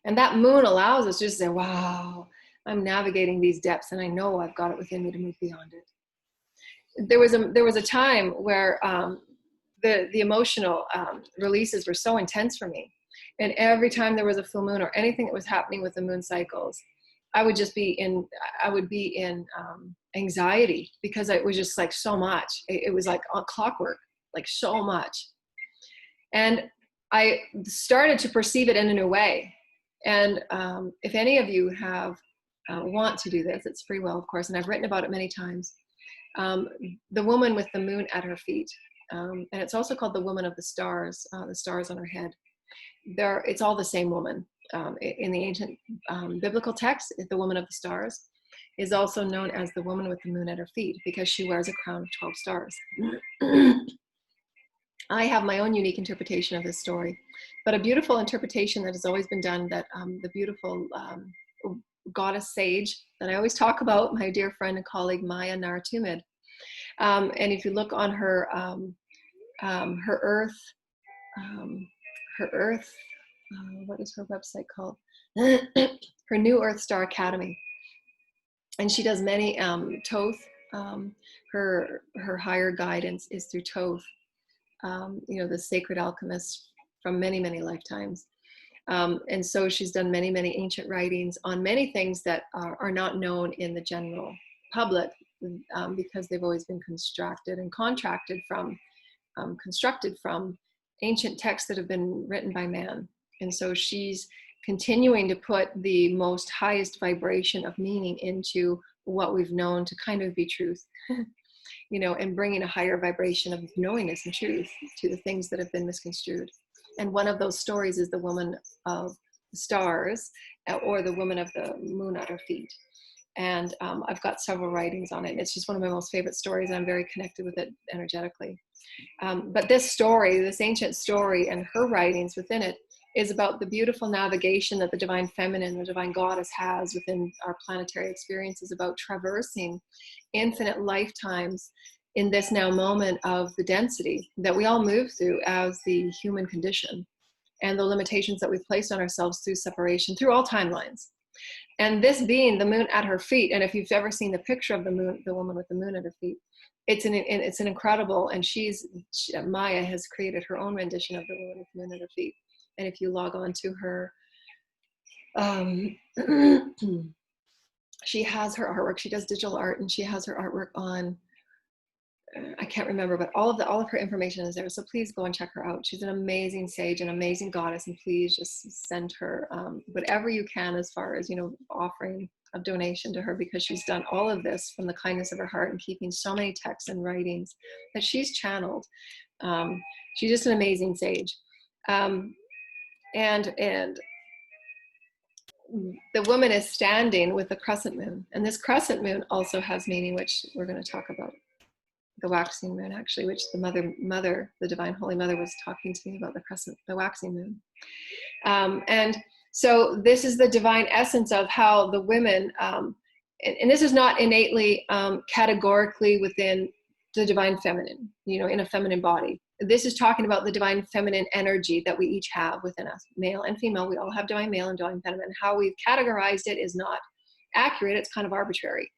And that moon allows us just to say, wow, I'm navigating these depths and I know I've got it within me to move beyond it. There was a time where the emotional releases were so intense for me. And every time there was a full moon or anything that was happening with the moon cycles, I would be in anxiety, because it was just like so much. It was like on clockwork, like so much. And I started to perceive it in a new way. And if any of you want to do this, it's free will, of course, and I've written about it many times. The woman with the moon at her feet. And it's also called the woman of the stars on her head. It's all the same woman. In the ancient biblical text, the woman of the stars is also known as the woman with the moon at her feet, because she wears a crown of 12 stars. I have my own unique interpretation of this story, but a beautiful interpretation that has always been done, that the beautiful goddess sage that I always talk about, my dear friend and colleague Maya Naratumid. And if you look on her earth, what is her website called? Her New Earth Star Academy. And she does many Thoth. Her higher guidance is through Thoth. the sacred alchemist from many, many lifetimes. And so she's done many, many ancient writings on many things that are not known in the general public, because they've always been constructed from ancient texts that have been written by man. And so she's continuing to put the most highest vibration of meaning into what we've known to kind of be truth, and bringing a higher vibration of knowingness and truth to the things that have been misconstrued. And one of those stories is the woman of the stars, or the woman of the moon at her feet. And I've got several writings on it. It's just one of my most favorite stories, and I'm very connected with it energetically. But this ancient story, and her writings within it, is about the beautiful navigation that the divine feminine, the divine goddess, has within our planetary experiences, about traversing infinite lifetimes in this now moment of the density that we all move through as the human condition, and the limitations that we've placed on ourselves through separation, through all timelines. And this being the moon at her feet, and if you've ever seen the picture of the moon, the woman with the moon at her feet, it's an incredible, and Maya has created her own rendition of the woman with the moon at her feet. And if you log on to her, she has her artwork. She does digital art, and she has her artwork on, I can't remember, but all of her information is there. So please go and check her out. She's an amazing sage, an amazing goddess, and please just send her whatever you can as far as, offering of donation to her, because she's done all of this from the kindness of her heart and keeping so many texts and writings that she's channeled. She's just an amazing sage. And the woman is standing with the crescent moon, and this crescent moon also has meaning, which we're going to talk about. The waxing moon, actually, which the mother, the divine holy mother, was talking to me about, the waxing moon. And so this is the divine essence of how the women, and this is not innately, categorically within the divine feminine, in a feminine body. This is talking about the divine feminine energy that we each have within us, male and female. We all have divine male and divine feminine. How we've categorized it is not accurate. It's kind of arbitrary.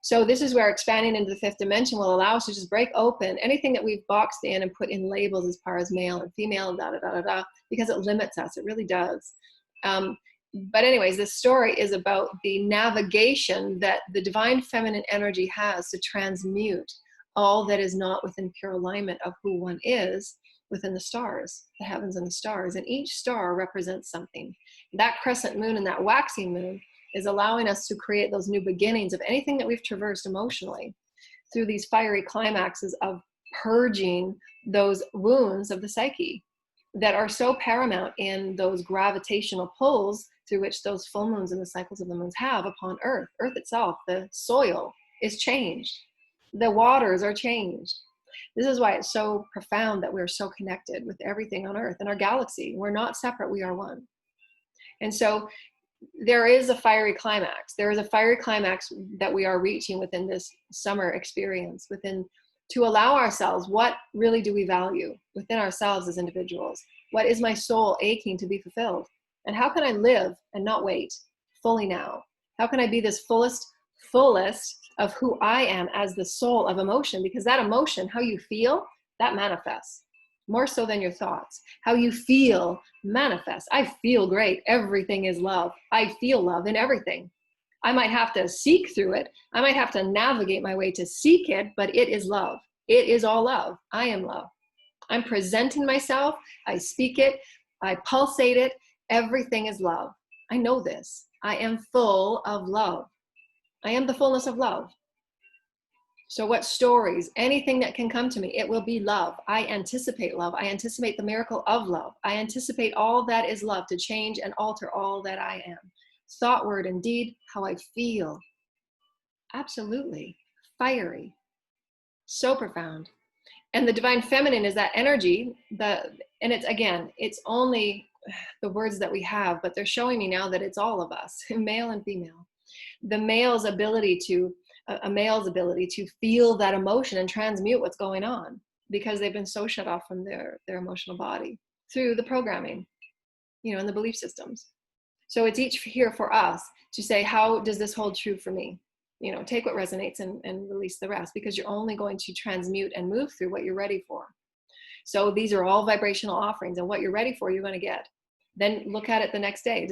So this is where expanding into the fifth dimension will allow us to just break open anything that we've boxed in and put in labels as far as male and female, because it limits us. It really does. But anyways, this story is about the navigation that the divine feminine energy has to transmute all that is not within pure alignment of who one is within the stars, the heavens and the stars. And each star represents something. That crescent moon and that waxing moon is allowing us to create those new beginnings of anything that we've traversed emotionally through these fiery climaxes of purging those wounds of the psyche that are so paramount in those gravitational pulls through which those full moons and the cycles of the moons have upon Earth. Earth itself, the soil, is changed. The waters are changed. This is why it's so profound that we're so connected with everything on Earth and our galaxy. We're not separate, we are one. And so there is a fiery climax. There is a fiery climax that we are reaching within this summer experience, to allow ourselves, what really do we value within ourselves as individuals? What is my soul aching to be fulfilled? And how can I live and not wait fully now? How can I be this fullest of who I am as the soul of emotion? Because that emotion, how you feel, that manifests more so than your thoughts. How you feel manifests. I feel great. Everything is love. I feel love in everything. I might have to seek through it. I might have to navigate my way to seek it, but it is love. It is all love. I am love. I'm presenting myself. I speak it. I pulsate it. Everything is love. I know this. I am full of love. I am the fullness of love. So what stories, anything that can come to me, it will be love. I anticipate love. I anticipate the miracle of love. I anticipate all that is love to change and alter all that I am. Thought, word, and deed, how I feel. Absolutely. Fiery. So profound. And the divine feminine is that energy, and it's only the words that we have, but they're showing me now that it's all of us, male and female. The male's ability to feel that emotion and transmute what's going on, because they've been so shut off from their emotional body through the programming, and the belief systems. So it's each here for us to say, how does this hold true for me? Take what resonates and release the rest, because you're only going to transmute and move through what you're ready for. So these are all vibrational offerings, and what you're ready for, you're going to get. Then look at it the next day.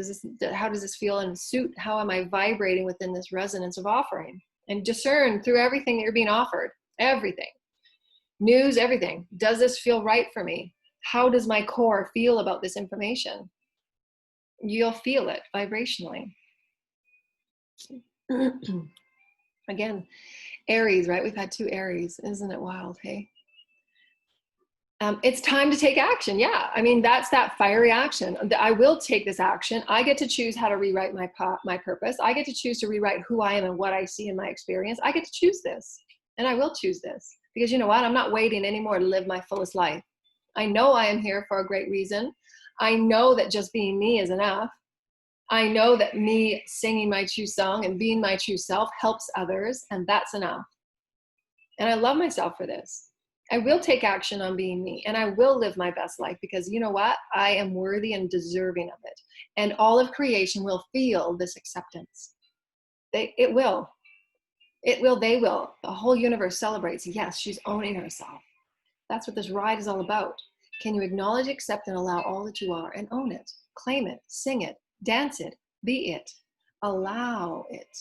How does this feel in suit? How am I vibrating within this resonance of offering? And discern through everything that you're being offered, everything, news, everything. Does this feel right for me? How does my core feel about this information? You'll feel it vibrationally. Again, Aries, right? We've had 2 Aries. Isn't it wild, hey? It's time to take action. Yeah, I mean, that's that fiery action. I will take this action. I get to choose how to rewrite my purpose. I get to choose to rewrite who I am and what I see in my experience. I get to choose this, and I will choose this, because you know what? I'm not waiting anymore to live my fullest life. I know I am here for a great reason. I know that just being me is enough. I know that me singing my true song and being my true self helps others, and that's enough. And I love myself for this. I will take action on being me, and I will live my best life, because you know what? I am worthy and deserving of it. And all of creation will feel this acceptance. It will. They will. The whole universe celebrates. Yes, she's owning herself. That's what this ride is all about. Can you acknowledge, accept, and allow all that you are, and own it, claim it, sing it, dance it, be it, allow it.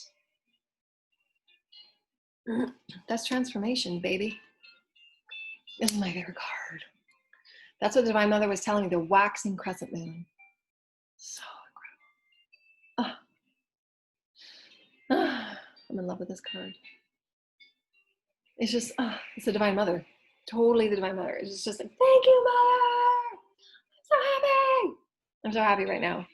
That's transformation, baby. This is my favorite card. That's what the Divine Mother was telling me, the waxing crescent moon. So incredible. I'm in love with this card. It's just, it's the Divine Mother. Totally the Divine Mother. It's just like, thank you, Mother. I'm so happy. I'm so happy right now.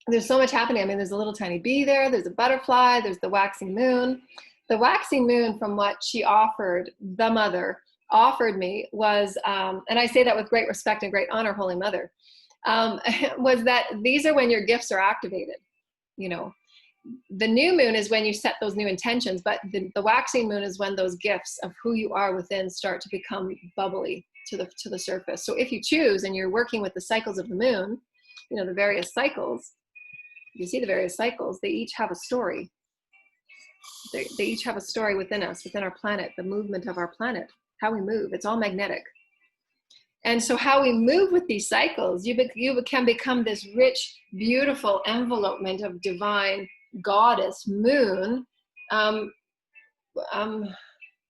There's so much happening. I mean, there's a little tiny bee there. There's a butterfly. There's the waxing moon. The waxing moon, from what she offered, the Mother offered me, was, and I say that with great respect and great honor, Holy Mother, was that these are when your gifts are activated. You know, the new moon is when you set those new intentions, but the waxing moon is when those gifts of who you are within start to become bubbly to the surface. So if you choose and you're working with the cycles of the moon, you know, the various cycles, you see the various cycles, they each have a story. They each have a story within us, within our planet, the movement of our planet, how we move. It's all magnetic. And so how we move with these cycles, you can become this rich, beautiful envelopment of divine goddess moon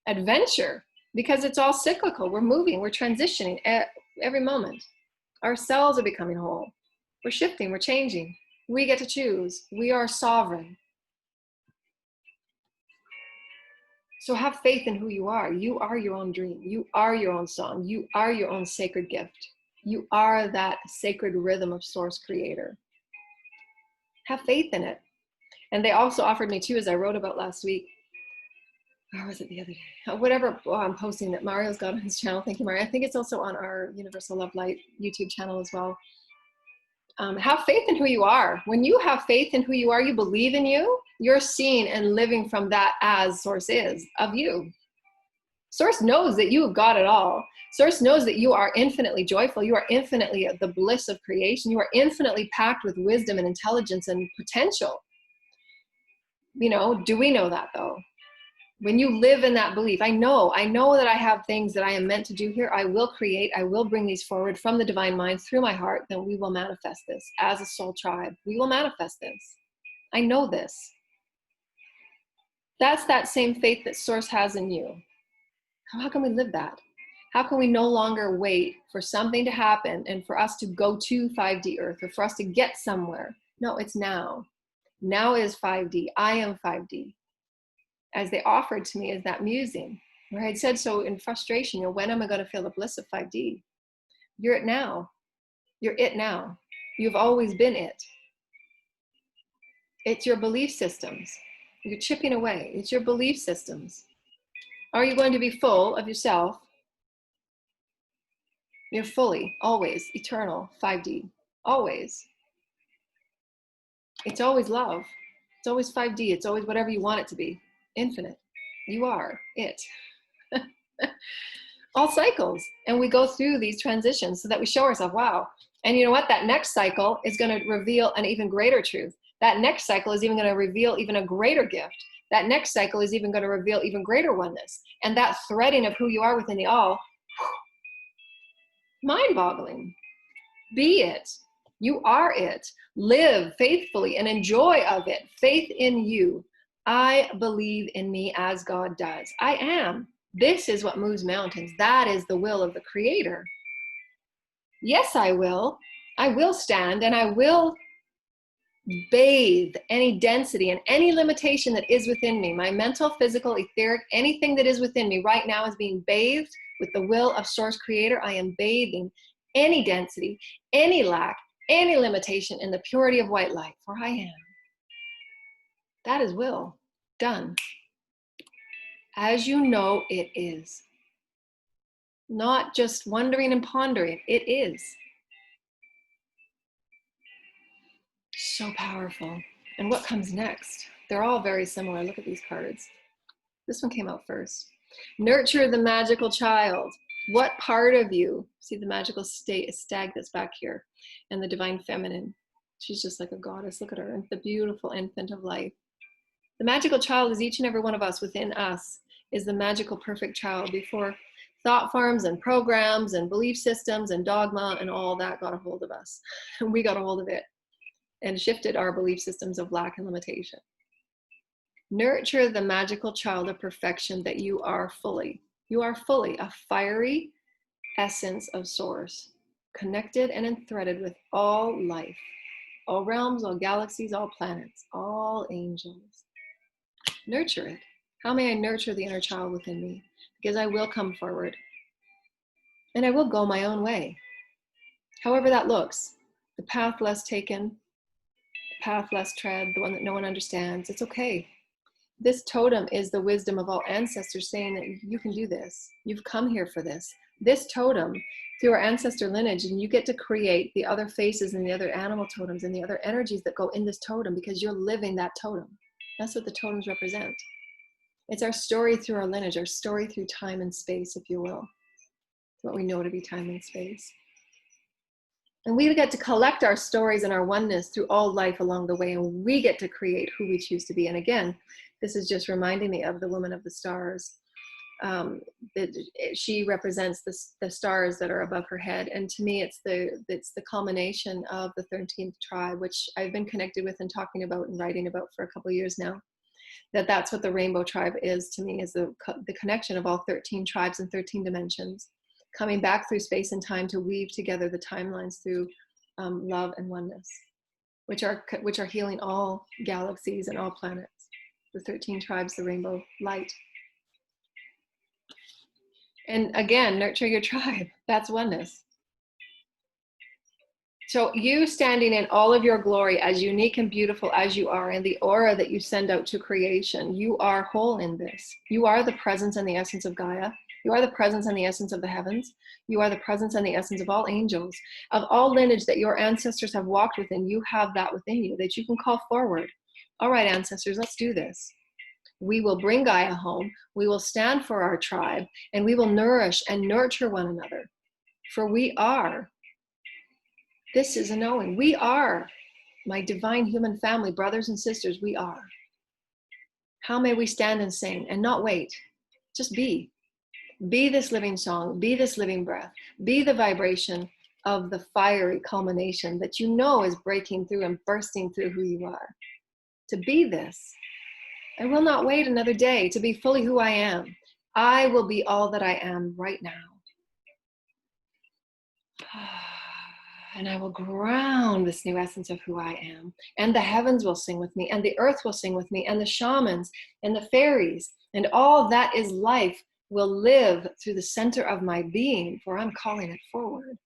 adventure, because it's all cyclical. We're moving, we're transitioning every moment. Our cells are becoming whole. We're shifting, we're changing. We get to choose. We are sovereign. So have faith in who you are. You are your own dream. You are your own song. You are your own sacred gift. You are that sacred rhythm of source creator. Have faith in it. And they also offered me too, as I wrote about last week, or was it the other day? Whatever I'm posting that Mario's got on his channel. Thank you, Mario. I think it's also on our Universal Love Light YouTube channel as well. Have faith in who you are. When you have faith in who you are, you believe in you, you're seeing and living from that as Source is of you. Source knows that you have got it all. Source knows that you are infinitely joyful. You are infinitely the bliss of creation. You are infinitely packed with wisdom and intelligence and potential. You know, do we know that though? When you live in that belief, I know that I have things that I am meant to do here. I will create, I will bring these forward from the divine mind through my heart. Then we will manifest this as a soul tribe. We will manifest this. I know this. That's that same faith that Source has in you. How can we live that? How can we no longer wait for something to happen and for us to go to 5D Earth or for us to get somewhere? No, it's now. Now is 5D. I am 5D. As they offered to me is that musing, where I'd said so in frustration, you know, when am I going to feel the bliss of 5D? You're it now. You're it now. You've always been it. It's your belief systems. You're chipping away. It's your belief systems. Are you going to be full of yourself? You're fully, always, eternal, 5D. Always. It's always love. It's always 5D. It's always whatever you want it to be. Infinite. You are it. All cycles. And we go through these transitions so that we show ourselves, wow. And you know what? That next cycle is going to reveal an even greater truth. That next cycle is even going to reveal even a greater gift. That next cycle is even going to reveal even greater oneness. And that threading of who you are within the all, Mind-boggling. Be it. You are it. Live faithfully and enjoy of it. Faith in you. I believe in me as God does. I am. This is what moves mountains. That is the will of the Creator. Yes, I will. I will stand and I will bathe any density and any limitation that is within me. My mental, physical, etheric, anything that is within me right now is being bathed with the will of Source Creator. I am bathing any density, any lack, any limitation in the purity of white light, for I am. That is will. Done. As you know, it is. Not just wondering and pondering, it is. So powerful. And what comes next? They're all very similar. Look at these cards. This one came out first. Nurture the magical child. What part of you? See the magical stag that's back here, and the divine feminine. She's just like a goddess. Look at her, and the beautiful infant of life. The magical child is each and every one of us. Within us is the magical perfect child before thought forms and programs and belief systems and dogma and all that got a hold of us. And we got a hold of it and shifted our belief systems of lack and limitation. Nurture the magical child of perfection that you are fully. You are fully a fiery essence of Source, connected and enthreaded with all life, all realms, all galaxies, all planets, all angels. Nurture it. How may I nurture the inner child within me? Because I will come forward and I will go my own way. However that looks, the path less taken, the path less tread, the one that no one understands, it's okay. This totem is the wisdom of all ancestors saying that you can do this. You've come here for this. This totem, through our ancestor lineage, and you get to create the other faces and the other animal totems and the other energies that go in this totem because you're living that totem. That's what the totems represent. It's our story through our lineage, our story through time and space, if you will. It's what we know to be time and space. And we get to collect our stories and our oneness through all life along the way, and we get to create who we choose to be. And again, this is just reminding me of the woman of the stars. She represents the stars that are above her head, and to me, it's the culmination of the 13th tribe, which I've been connected with and talking about and writing about for a couple of years now. That's what the rainbow tribe is to me, is the connection of all 13 tribes and 13 dimensions, coming back through space and time to weave together the timelines through love and oneness, which are healing all galaxies and all planets. The 13 tribes, the rainbow light. And again, nurture your tribe. That's oneness. So you standing in all of your glory, as unique and beautiful as you are, and the aura that you send out to creation, you are whole in this. You are the presence and the essence of Gaia. You are the presence and the essence of the heavens. You are the presence and the essence of all angels, of all lineage that your ancestors have walked within. You have that within you that you can call forward. All right, ancestors, let's do this. We will bring Gaia home. We will stand for our tribe, and we will nourish and nurture one another. For we are. This is a knowing. We are my divine human family, brothers and sisters. We are. How may we stand and sing and not wait? Just be. Be this living song. Be this living breath. Be the vibration of the fiery culmination that you know is breaking through and bursting through who you are. To be this. I will not wait another day to be fully who I am. I will be all that I am right now. And I will ground this new essence of who I am. And the heavens will sing with me, and the earth will sing with me, and the shamans and the fairies and all that is life will live through the center of my being, for I'm calling it forward.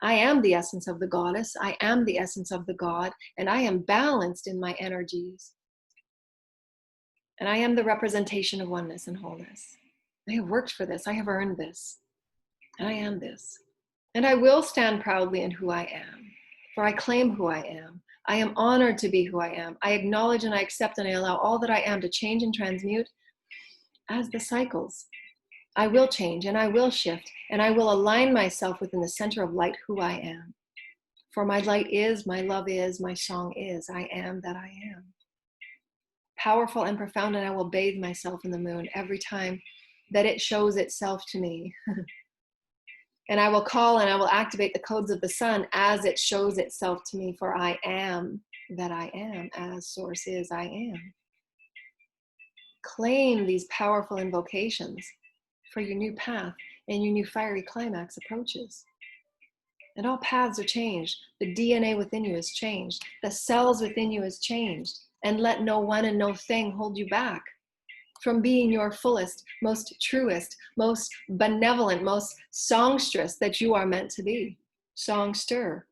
I am the essence of the goddess. I am the essence of the God, and I am balanced in my energies. And I am the representation of oneness and wholeness. I have worked for this. I have earned this. And I am this. And I will stand proudly in who I am, for I claim who I am. I am honored to be who I am. I acknowledge and I accept and I allow all that I am to change and transmute as the cycles. I will change and I will shift and I will align myself within the center of light, who I am. For my light is, my love is, my song is, I am that I am. Powerful and profound, and I will bathe myself in the moon every time that it shows itself to me. And I will call and I will activate the codes of the sun as it shows itself to me, for I am that I am, as source is, I am. Claim these powerful invocations for your new path and your new fiery climax approaches. And all paths are changed. The DNA within you is changed. The cells within you is changed. And let no one and no thing hold you back from being your fullest, most truest, most benevolent, most songstress that you are meant to be. Songster.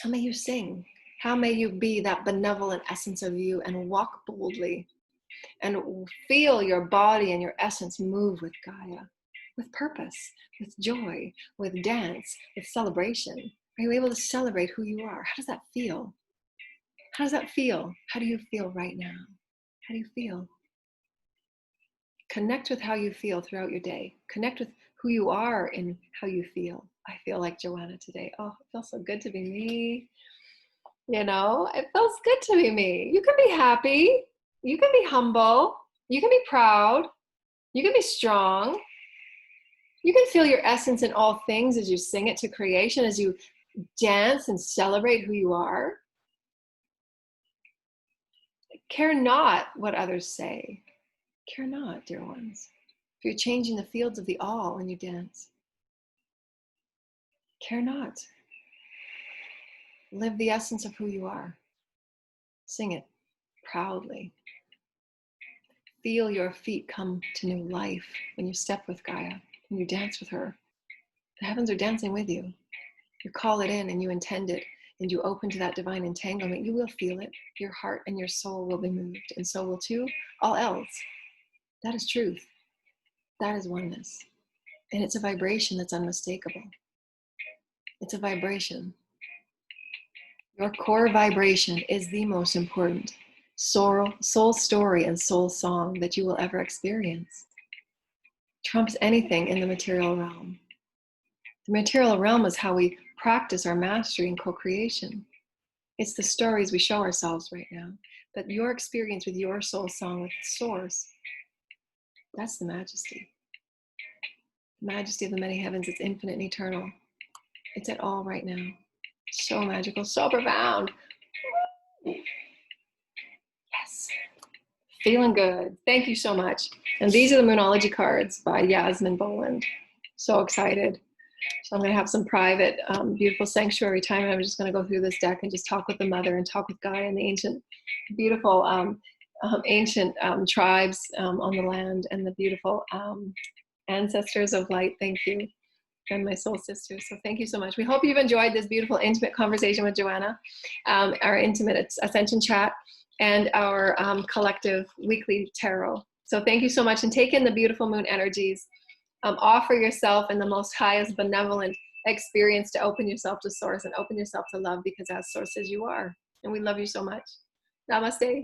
How may you sing? How may you be that benevolent essence of you and walk boldly and feel your body and your essence move with Gaia, with purpose, with joy, with dance, with celebration? Are you able to celebrate who you are? How does that feel? How does that feel? How do you feel right now? How do you feel? Connect with how you feel throughout your day. Connect with who you are and how you feel. I feel like Joanna today. Oh, it feels so good to be me. You know, it feels good to be me. You can be happy. You can be humble. You can be proud. You can be strong. You can feel your essence in all things as you sing it to creation, as you dance and celebrate who you are. Care not what others say. Care not, dear ones. For you're changing the fields of the all when you dance. Care not. Live the essence of who you are. Sing it proudly. Feel your feet come to new life when you step with Gaia, when you dance with her. The heavens are dancing with you. You call it in and you intend it, and you open to that divine entanglement. You will feel it. Your heart and your soul will be moved, and so will too all else. That is truth. That is oneness. And it's a vibration that's unmistakable. It's a vibration. Your core vibration is the most important soul story and soul song that you will ever experience. Trumps anything in the material realm. The material realm is how we practice our mastery and co-creation. It's the stories we show ourselves right now. But your experience with your soul song with Source, that's the majesty. The majesty of the many heavens. It's infinite and eternal. It's at all right now. So magical, so profound. Yes. Feeling good. Thank you so much. And these are the Moonology cards by Yasmin Boland. So excited. So I'm going to have some private, beautiful sanctuary time. And I'm just going to go through this deck and just talk with the mother and talk with Gaia and the ancient, beautiful, ancient tribes on the land and the beautiful ancestors of light. Thank you. And my soul sisters. So thank you so much. We hope you've enjoyed this beautiful, intimate conversation with Joanna, our intimate Ascension chat, and our collective weekly tarot. So thank you so much, and take in the beautiful moon energies. Offer yourself in the most highest benevolent experience to open yourself to Source and open yourself to love, because as Source says you are. And we love you so much. Namaste.